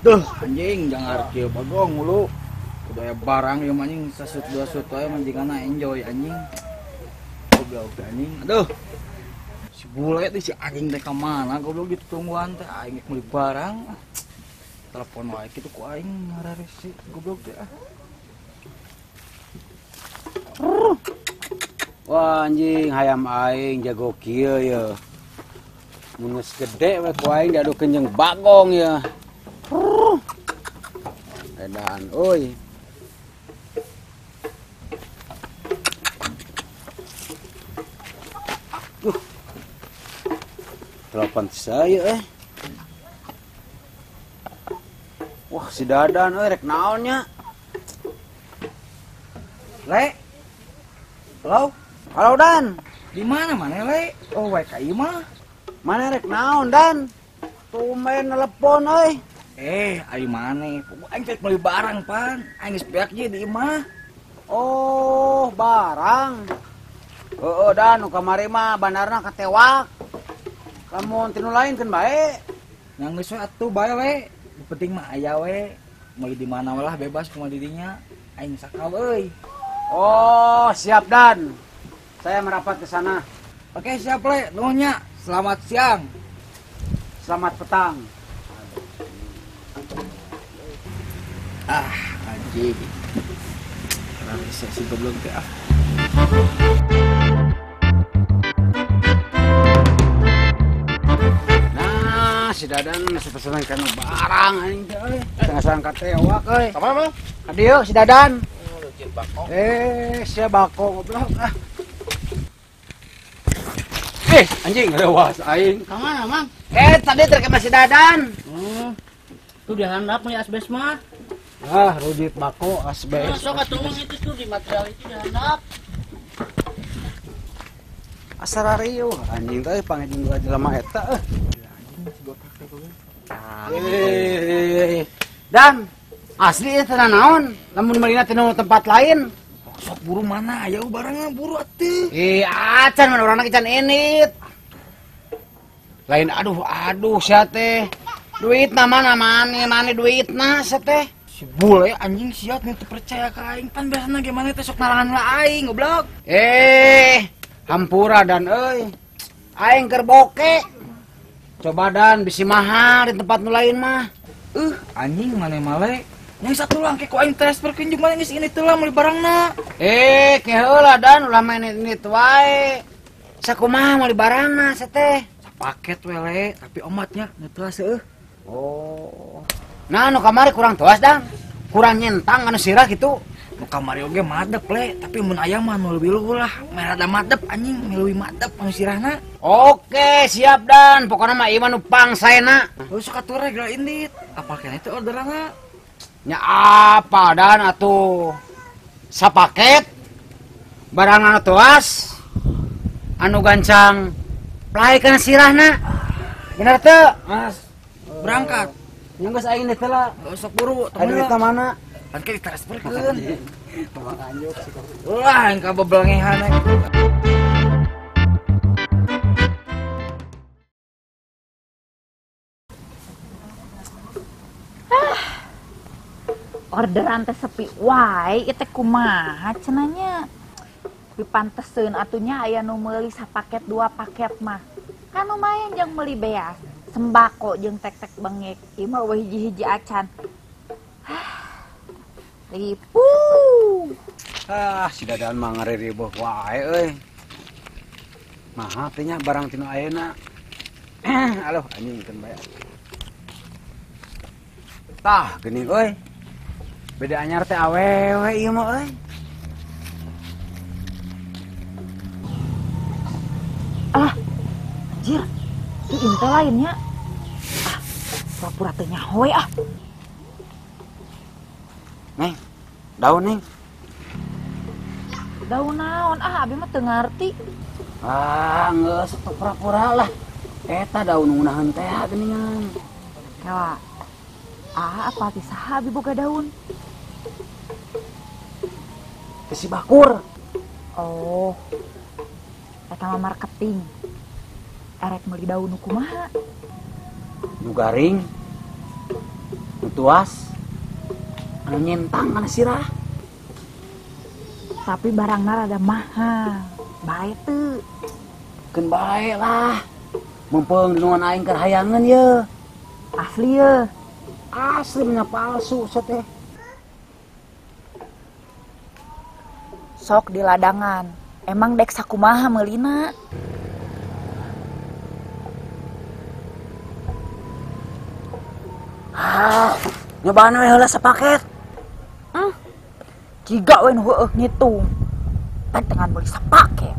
Duh, anjing jangan kieu bagong mulu. Budaya barang yang anjing sasut dua sut wae manjingana enjoy anjing. Goblok anjing. Aduh. Si bule teh si anjing teh ka mana goblok ditungguan teh aing meuli barang. Telepon wae kitu ku aing ngararesi goblok teh ah. Wah anjing hayam aing jago kieu ya. Mun geus gede we ku aing diadu kenjeng bagong ya. Edan euy. Telepon saya Wah si Dadan rek naon nya. Le. Halo? Halo Dan. Di mana Le? Oh, wae ka ieu mah. Mana rek naon Dan? Tumben telepon euy. Ari maneh? Aing teh meuli barang pan. Aing geus beak je di imah. Oh, barang. Heeh Dan, nu kamari mah bandarna katewak. Lamun tinu lain kan bae. Yang geus we atuh bae we. Nu penting mah aya we. Meuli di mana lah bebas kumaha didinya. Aing sakal euy. Oh, siap Dan. Saya merapat ke sana. Oke, siap Le. Nuhnya. Selamat siang. Selamat petang. Anjing. Karena sesi goblok teh ah. Nah, si Dadan pesenan kana barang anjing teh euy. Tengah katewak euy. Ka mana, Mang? Ka dieu si Dadan. Lucit bako. Sia bako goblok ah. Anjing lewas aing. Ka mana, Mang? Tadi terkena si Dadan. Tuh dihandap nih asbes mah. Ah, rujit bako asbes. Sok atuh Mang itu tuh di material itu dihandap. Asarario anjing teh pangejeng gua jelema eta Dan asli teh naon? Lamun meulina teh tempat lain. Sok buru mana? Aya barangna buru atuh. Acan mana urangna can enit. Lain aduh sia teh. Duitna mana duitna sia teh. Si bule anjing siat nu teu percaya ka aing pan biasana ge maneh teh sok narangan lah aing goblok. Hampura Dan euy. Aing keur boke. Coba Dan bisi mahal di tempat nu lain mah. Anjing maneh male. Yang satu lang ke ku aing transferkeun jeung maneh geus ini teh lah meuli barangna. Ke heula Dan ulah main ini wae. Sakumaha meuli barangna sia teh? Paket we Le, tapi omatnya ngetelas seueuh. Oh. Nah, nu kamari kurang tuas Dan. Kurang nyentang anu sirah gitu. Nu kamari oge madep Le, tapi mun aya mah nu leuwih luhur lah. Merada madep anjing, leuwih madep anu sirahna. Oke, siap Dan. Pokona mah ieu mah nu pangsaena. Sok atuh regla indit. Apa kene teh orderanna? Nya apa Dan atuh? Sapaket barang anu tuas anu gancang play kana sirahna. Bener teu? Mas, berangkat. Nya geus aing teh lah. Sok buru, Aya duitna mana? kan ke transferkeun. Tolong anjuk sih. Wah, engka beblengehan. Orderan teh sepi wae ieu teh kumaha cenanya. Dipanteskeun atunya aya nu meuli sapaket 2 paket mah. Kan lumayan jeung meuli beas. Sembako jeung tek-tek bengek. Ieu mah eueuh hiji-hiji acan. Ribu. Si Dadan mah ngariribuh wae euy. Maha teh nya barang tinu ayeuna. Aloh anjing keun bae. Tah geuning euy. Beda anyar teh awewe ieu mah euy. Anjir. Itu intel lainnya. Pura-pura teu nyaho we Neng, daun Neng. Daun naon abi mah teu ngarti. Geus atuh pura-pura lah. Eta daun ngunaheun teh geuningan. Kawa. Apa ti saha abi boga daun? Teh si Bakur. Oh. Eta mah marketing. Erek meuli daun nu kumaha? Nu garing. Nu tuas anu nyentang kana sirah. Tapi barangna rada mahal. Bae teu. Keun bae lah. Mumpung dinuan aing keur hayangan ye. Asli ye. Asli nya palsu teh. Sok di ladangan. Emang dek sakumaha meulina? Nyobaan we heula sapaket. Jiga we nu heueuh ngitung. Pantengan meuli sapaket.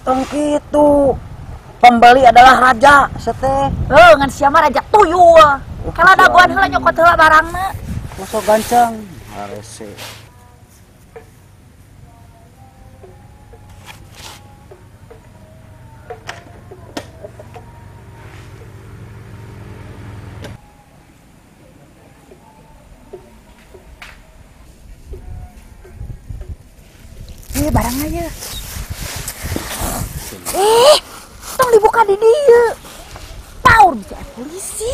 Tong kitu. Pembeli adalah raja, seteh. Ngan sia mah raja tuyul. Kala dagoan heula nyokot heula barangna. Masuk gancang. Harese. Barangna ye. Tong dibuka di dieu. Paur bisa polisi.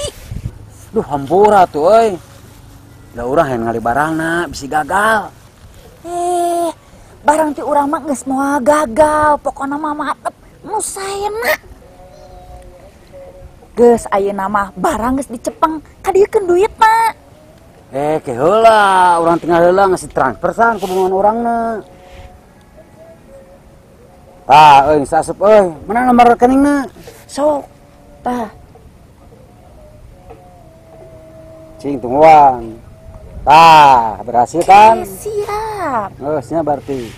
Duh hampura tuh euy. Da urang yang ngali barangna bisi gagal. Barang ti urang mah geus moal gagal. Pokona mah matep nu saena. Geus ayeuna mah barang geus dicepeng kadiekeun duitna. Ke heula, urang tinggal heula ngasih transfersan ke hubungan urangna. Tah, euy sasup euy, mana nomor rekeningna? Sok. Tah. Cing tungguan. Tah, berhasil kan? Siap. Nya berarti.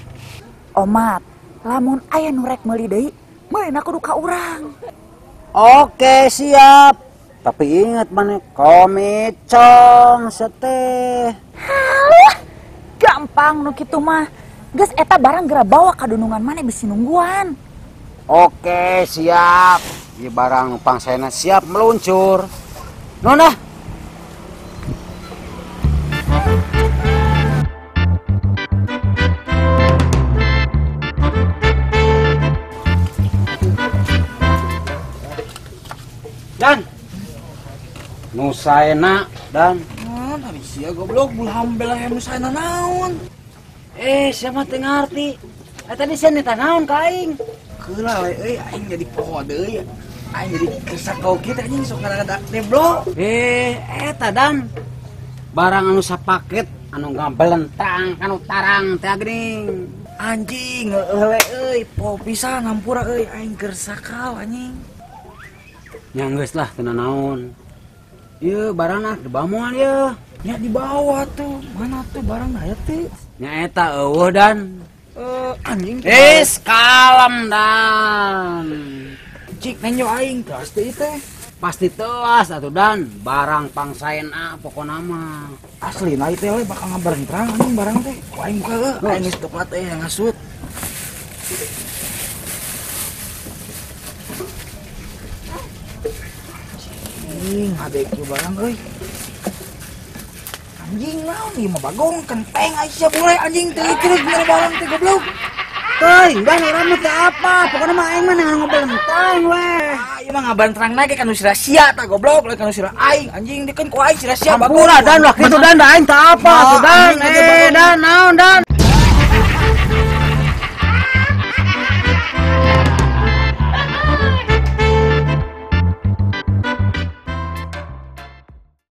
Omat, lamun aya nu rek meuli deui, meulina kudu ka urang. Oke, siap. Tapi ingat maneh komicong seteh. Halah, gampang nu kitu mah. Geus eta barang geura bawa ka dunungan maneh bisi nungguan. Oke, siap. Ieu barang pangsana siap meluncur. Nona. Dan nu saena dan Tadi sia goblok bulah hambel nu saena naon. siapa teh ngarti? Tadi saya neta naon ka aing. Heula we euy aing jadi poho deui. Aing jadi kesakau kita anjing sok ngada deblok. Eta dan barang anu sapaket anu ngabelentang anu tarang teh geuning. Anjing heule euy poho pisan hampura euy aing keur sakau anjing. Nya geus lah teu naon. Ieu barangna di bawah moal ieu. Ya di bawah tuh. Mana tuh barang aya teh? Nya eta eueuh dan. Anjing. Kalem dan. Cik nenyo aing pasti teh. Pasti teuas atuh dan barang pangsaena pokona mah. Asli na teh we bakal ngabarentrang anjing barang teh. Ku aing buka heuh. Aing geus toklat yang ngasut. Anjing adek ieu barang euy. Anjing naon ieu mah bagong kenteng Aisyah boleh anjing teuing mere barang teh goblok. Teuing dan urang mah teh apa? Pokona mah aing mah ngan ngobelentang we. Ieu mah ngabarentrang lagi kanu sia-sia tah goblok lain kanu sia aing anjing dikeun ku aing sia-sia bagong. Hampura dan waktu itu dan aing teh apa tuh dan? Dan naon dan?